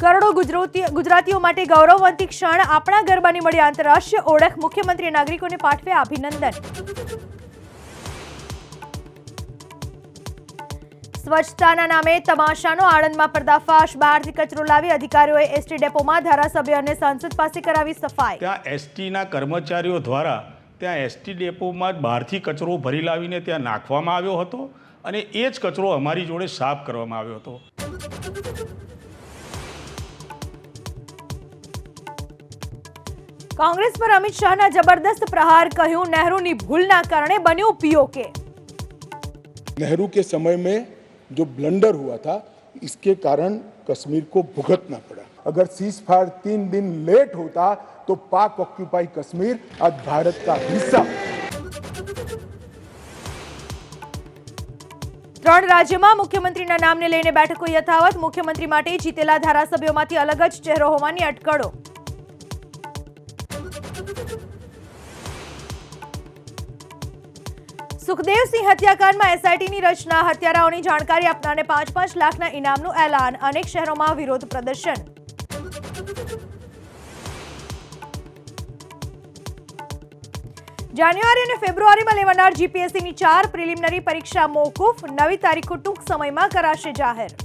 કરોડો ગુજરાતીઓ માટે ગૌરવવંતી ક્ષણ, આપણા ગરબાની મળી આંતરરાષ્ટ્રીય ઓળખ, મુખ્યમંત્રી નાગરિકોને પાઠવે અભિનંદન। સ્વચ્છતાના નામે તમાશાનો આણંદમાં પર્દાફાશ, બહારથી કચરો લાવી અધિકારીઓએ એસટી ડેપોમાં ધારાસભ્ય અને સાંસદ પાસે કરાવી સફાઈ। ત્યાં એસટીના કર્મચારીઓ દ્વારા ત્યાં એસટી ડેપોમાં બહારથી કચરો ભરી લાવીને ત્યાં નાખવામાં આવ્યો હતો અને એ જ કચરો અમારી જોડે સાફ કરવામાં આવ્યો હતો। कांग्रेस पर अमित शाह ना जबरदस्त प्रहार, कहूं नेहरू नी भूल ना करने बन्यो पीओके। नेहरू के समय में जो ब्लंडर हुआ था, इसके कारण कश्मीर को भुगतना पड़ा। अगर सीज फायर 3 दिन लेट होता तो पाक ऑक्यूपाई कश्मीर आज भारत का हिस्सा। 3 રાજ્યમાં મુખ્યમંત્રીના નામને લઈને બેઠકો યથાવત, મુખ્યમંત્રી માટે જીતેલા ધારાસભ્યોમાંથી અલગ જ ચહેરો હોવાની અટકળો। सुखदेव सिंह हत्याकांड में एसआईटी की रचना, हत्याराओं जानकारी आपनाने 5-5 लाखना इनामनु ऐलान, अनेक शहरों में विरोध प्रदर्शन। जान्युआरी और फेब्रुआरी में लेवानार जीपीएससी की 4 प्रिलिमिनरी परीक्षा मौकूफ, नवी तारीखों टूंक समय में कराशे जाहिर।